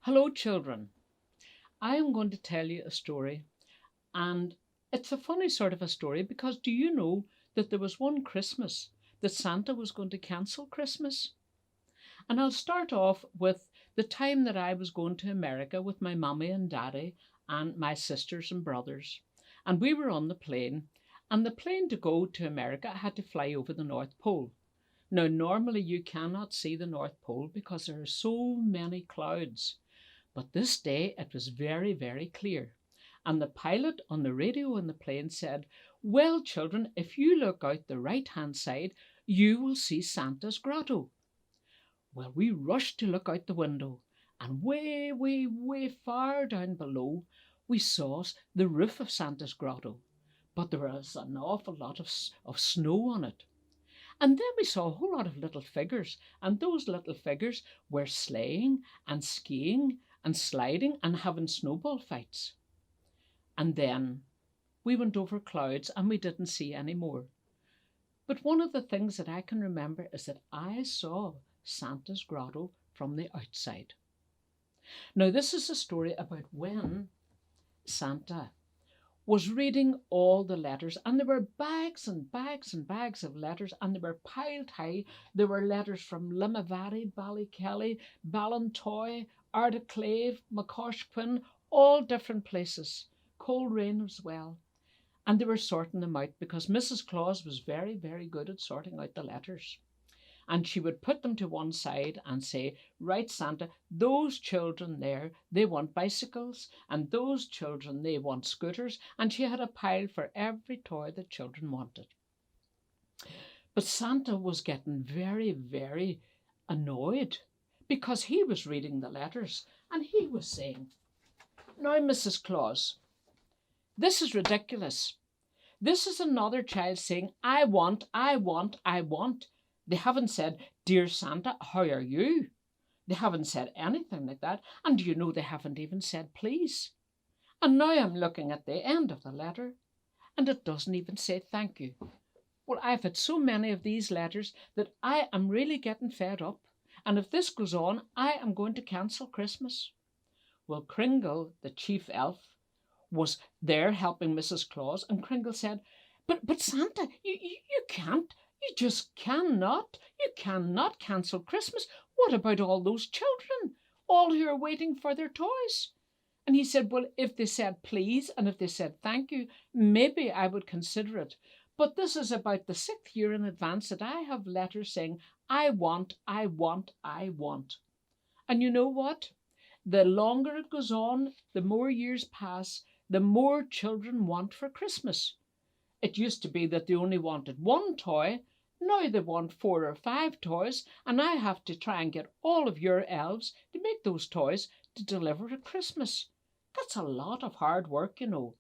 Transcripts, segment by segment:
Hello, children. I am going to tell you a story, and it's a funny sort of a story because do you know that there was one Christmas that Santa was going to cancel Christmas? And I'll start off with the time that I was going to America with my mummy and daddy and my sisters and brothers. And we were on the plane, and the plane to go to America had to fly over the North Pole. Now, normally you cannot see the North Pole because there are so many clouds. But this day it was very, very clear. And the pilot on the radio in the plane said, "Well, children, if you look out the right hand side, you will see Santa's grotto." Well, we rushed to look out the window, and way, way, way far down below, we saw the roof of Santa's grotto. But there was an awful lot of snow on it. And then we saw a whole lot of little figures, and those little figures were sleighing and skiing and sliding and having snowball fights. And then we went over clouds and we didn't see any more. But one of the things that I can remember is that I saw Santa's grotto from the outside. Now, this is a story about when Santa was reading all the letters, and there were bags and bags and bags of letters, and they were piled high. There were letters from Limavady, Ballykelly, Ballintoy, Ardiclave, McCoshquin, all different places, Coleraine as well. And they were sorting them out because Mrs. Claus was very, very good at sorting out the letters. And she would put them to one side and say, "Right, Santa, those children there, they want bicycles, and those children, they want scooters." And she had a pile for every toy that children wanted. But Santa was getting very, very annoyed because he was reading the letters and he was saying, "Now, Mrs. Claus, this is ridiculous. This is another child saying, 'I want, I want, I want.' They haven't said, 'Dear Santa, how are you?' They haven't said anything like that. And you know they haven't even said 'please.' And now I'm looking at the end of the letter and it doesn't even say 'thank you.' Well, I've had so many of these letters that I am really getting fed up. And if this goes on, I am going to cancel Christmas." Well, Kringle, the chief elf, was there helping Mrs. Claus, and Kringle said, But Santa, you can't. You just cannot. You cannot cancel Christmas. What about all those children, all who are waiting for their toys?" And he said, "Well, if they said please and if they said thank you, maybe I would consider it. But this is about the 6th year in advance that I have letters saying, 'I want, I want, I want.'" And you know what? The longer it goes on, the more years pass, the more children want for Christmas. It used to be that they only wanted one toy. Now they want 4 or 5 toys, and I have to try and get all of your elves to make those toys to deliver at Christmas. That's a lot of hard work, you know.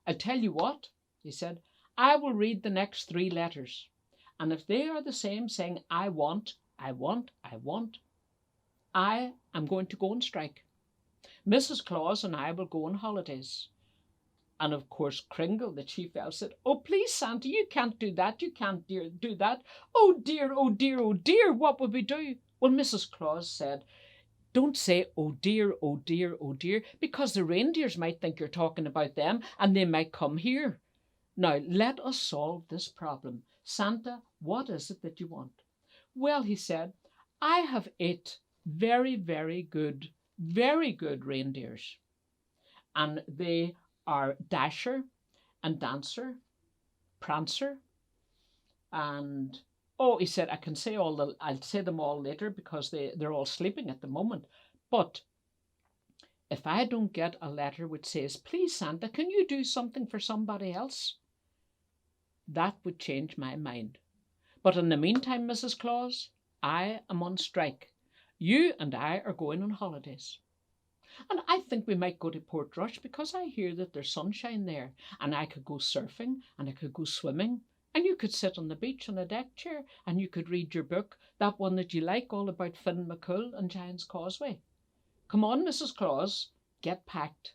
"I tell you what," he said, "I will read the next 3 letters, and if they are the same, saying 'I want, I want, I want,' I am going to go on strike. Mrs. Claus and I will go on holidays." And of course, Kringle, the chief elf, said, "Oh, please, Santa, you can't do that. You can't do that. Oh, dear, oh, dear, oh, dear, what will we do?" Well, Mrs. Claus said, "Don't say, 'oh, dear, oh, dear, oh, dear,' because the reindeers might think you're talking about them and they might come here. Now, let us solve this problem. Santa, what is it that you want?" "Well," he said, "I have 8 very, very good reindeers, and they are Dasher and Dancer, Prancer, and oh," he said, I'll say them all later because they're all sleeping at the moment. But if I don't get a letter which says, 'Please, Santa, can you do something for somebody else?' that would change my mind. But in the meantime, Mrs. Claus, I am on strike. You and I are going on holidays. And I think we might go to Portrush because I hear that there's sunshine there, and I could go surfing and I could go swimming, and you could sit on the beach on a deck chair and you could read your book, that one that you like, all about Finn McCool and Giant's Causeway. Come on, Mrs. Claus, get packed."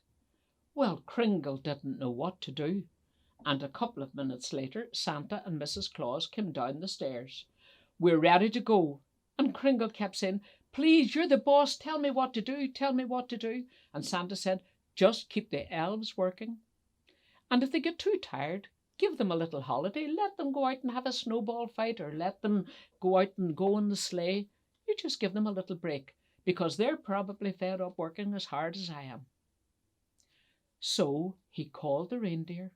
Well, Kringle didn't know what to do, and a couple of minutes later Santa and Mrs. Claus came down the stairs. "We're ready to go." And Kringle kept saying, Please, you're the boss. Tell me what to do. Tell me what to do. And Santa said, just keep the elves working. And if they get too tired, give them a little holiday. Let them go out and have a snowball fight, or let them go out and go in the sleigh. You just give them a little break, because they're probably fed up working as hard as I am. So he called the reindeer,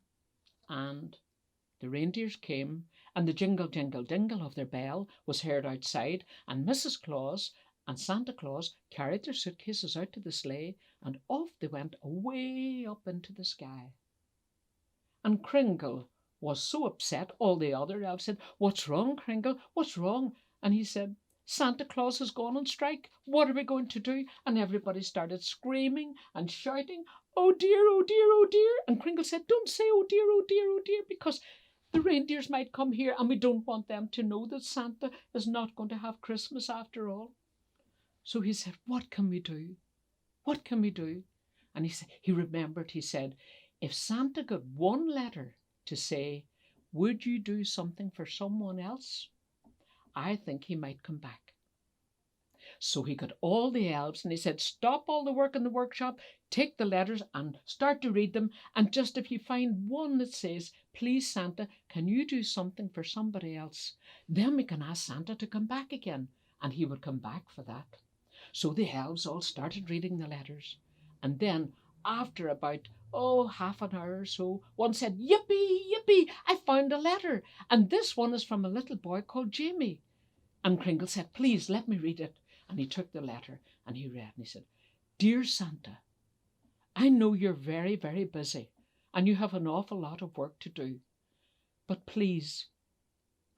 and the reindeers came, and the jingle, jingle, jingle of their bell was heard outside, and Mrs. Claus and Santa Claus carried their suitcases out to the sleigh, and off they went away up into the sky. And Kringle was so upset. All the other elves said, "What's wrong, Kringle? What's wrong?" And he said, "Santa Claus has gone on strike. What are we going to do?" And everybody started screaming and shouting, "Oh dear, oh dear, oh dear." And Kringle said, "Don't say oh dear, oh dear, oh dear, because the reindeers might come here, and we don't want them to know that Santa is not going to have Christmas after all." So he said, "What can we do? What can we do?" And he remembered, he said, if Santa got one letter to say, "Would you do something for someone else?" I think he might come back. So he got all the elves and he said, "Stop all the work in the workshop, take the letters and start to read them. And just if you find one that says, 'Please, Santa, can you do something for somebody else?' then we can ask Santa to come back again." And he would come back for that. So the elves all started reading the letters. And then after about half an hour or so, one said, "Yippee, yippee, I found a letter. And this one is from a little boy called Jamie." And Kringle said, "Please let me read it." And he took the letter and he read, and he said, "Dear Santa, I know you're very, very busy and you have an awful lot of work to do. But please,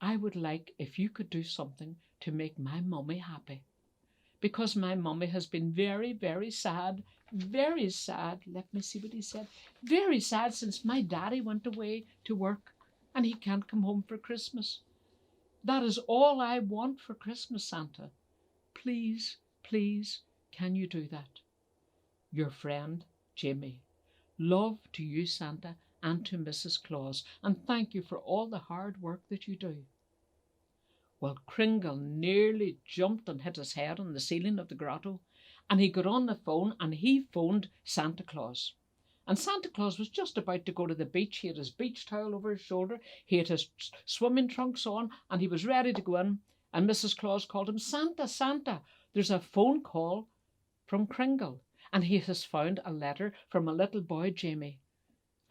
I would like if you could do something to make my mummy happy. Because my mummy has been very, very sad, let me see what he said, very sad since my daddy went away to work and he can't come home for Christmas. That is all I want for Christmas, Santa. Please, please, can you do that? Your friend, Jimmy. Love to you, Santa, and to Mrs. Claus, and thank you for all the hard work that you do." Well, Kringle nearly jumped and hit his head on the ceiling of the grotto, and he got on the phone and he phoned Santa Claus. And Santa Claus was just about to go to the beach. He had his beach towel over his shoulder, he had his swimming trunks on, and he was ready to go in. And Mrs. Claus called him, "Santa, Santa, there's a phone call from Kringle, and he has found a letter from a little boy, Jamie."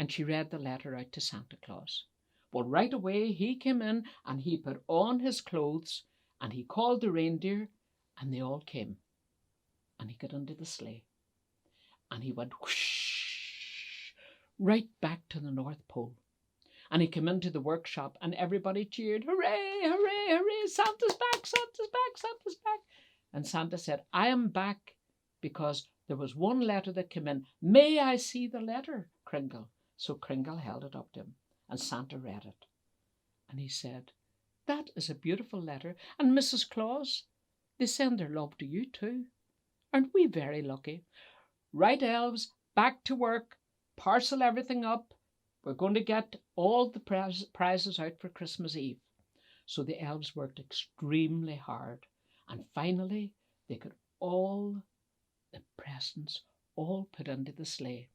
And she read the letter out to Santa Claus. Well, right away he came in and he put on his clothes and he called the reindeer and they all came. And he got into the sleigh and he went whoosh right back to the North Pole. And he came into the workshop and everybody cheered, "Hooray, hooray, hooray, Santa's back, Santa's back, Santa's back." And Santa said, "I am back because there was one letter that came in. May I see the letter, Kringle?" So Kringle held it up to him and Santa read it. And he said, "That is a beautiful letter. And Mrs. Claus, they send their love to you too. Aren't we very lucky? Right, elves, back to work. Parcel everything up. We're going to get all the prizes out for Christmas Eve." So the elves worked extremely hard. And finally, they got all the presents all put into the sleigh.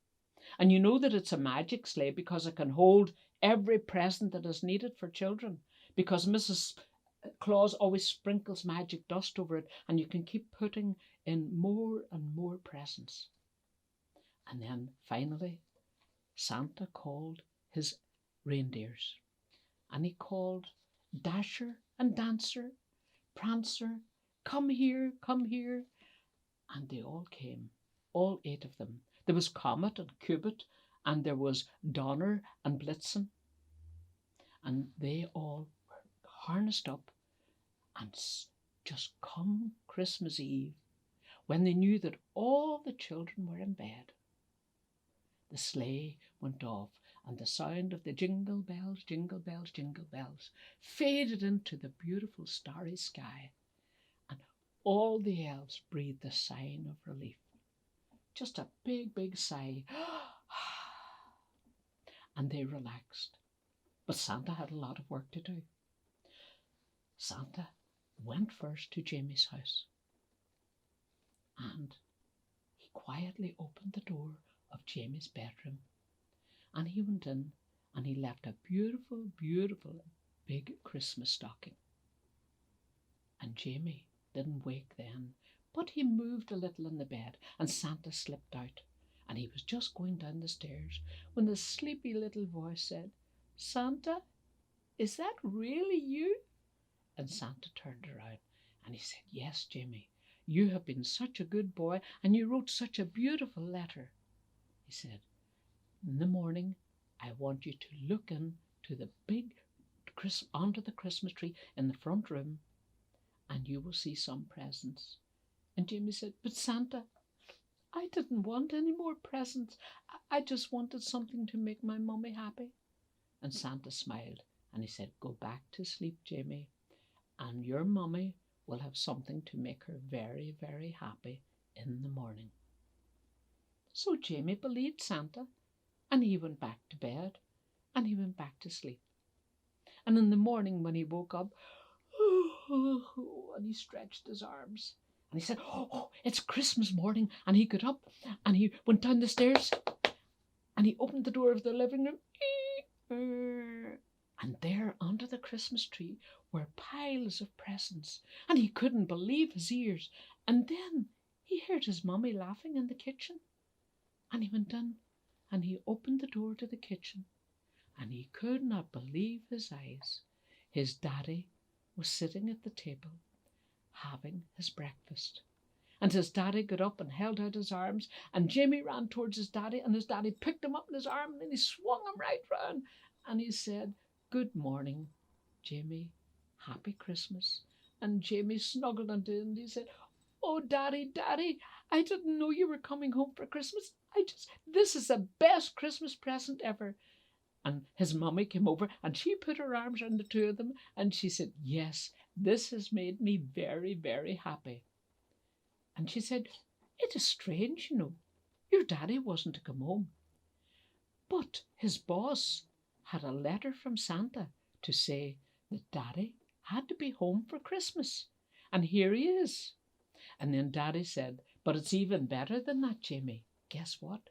And you know that it's a magic sleigh because it can hold every present that is needed for children. Because Mrs. Claus always sprinkles magic dust over it, and you can keep putting in more and more presents. And then finally, Santa called his reindeers. And he called Dasher and Dancer, Prancer, "Come here, come here." And they all came, all 8 of them. There was Comet and Cubit, and there was Donner and Blitzen. And they all were harnessed up, and just come Christmas Eve, when they knew that all the children were in bed, the sleigh went off, and the sound of the jingle bells, jingle bells, jingle bells faded into the beautiful starry sky, and all the elves breathed a sigh of relief. Just a big, big sigh. And they relaxed. But Santa had a lot of work to do. Santa went first to Jamie's house. And he quietly opened the door of Jamie's bedroom, and he went in and he left a beautiful, beautiful big Christmas stocking. And Jamie didn't wake then, but he moved a little in the bed, and Santa slipped out, and he was just going down the stairs when the sleepy little voice said, "Santa, is that really you?" And Santa turned around and he said, "Yes, Jamie, you have been such a good boy and you wrote such a beautiful letter." He said, "In the morning, I want you to look into the big onto the Christmas tree in the front room, and you will see some presents." And Jamie said, "But Santa, I didn't want any more presents. I just wanted something to make my mummy happy." And Santa smiled and he said, "Go back to sleep, Jamie, and your mummy will have something to make her very, very happy in the morning." So Jamie believed Santa, and he went back to bed, and he went back to sleep. And in the morning when he woke up, and he stretched his arms, and he said, "Oh, it's Christmas morning." And he got up, and he went down the stairs, and he opened the door of the living room. And there under the Christmas tree were piles of presents, and he couldn't believe his ears. And then he heard his mummy laughing in the kitchen, and he went in and he opened the door to the kitchen, and he could not believe his eyes. His daddy was sitting at the table having his breakfast. And his daddy got up and held out his arms, and Jamie ran towards his daddy, and his daddy picked him up in his arm and he swung him right round, and he said, "Good morning, Jamie. Happy Christmas." And Jamie snuggled into him and he said, "Oh, Daddy, Daddy, I didn't know you were coming home for Christmas. This is the best Christmas present ever." And his mummy came over and she put her arms around the two of them and she said, "Yes, this has made me very, very happy." And she said, "It is strange, your daddy wasn't to come home, but his boss had a letter from Santa to say that daddy had to be home for Christmas, and here he is." And then daddy said, "But it's even better than that, Jamie. Guess what?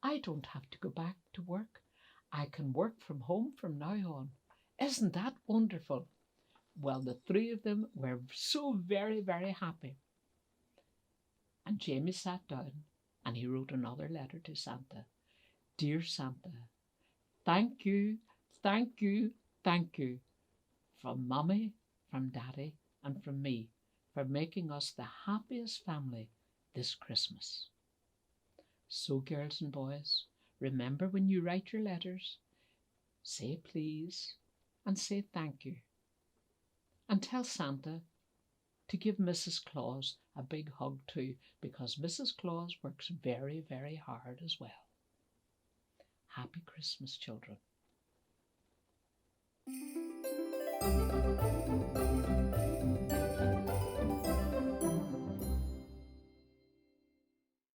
I don't have to go back to work. I can work from home from now on. Isn't that wonderful?" Well, the three of them were so very, very happy. And Jamie sat down and he wrote another letter to Santa. "Dear Santa, thank you, thank you, thank you from Mummy, from Daddy, and from me for making us the happiest family this Christmas." So, girls and boys, remember when you write your letters, say please and say thank you. And tell Santa to give Mrs. Claus a big hug too, because Mrs. Claus works very, very hard as well. Happy Christmas, children.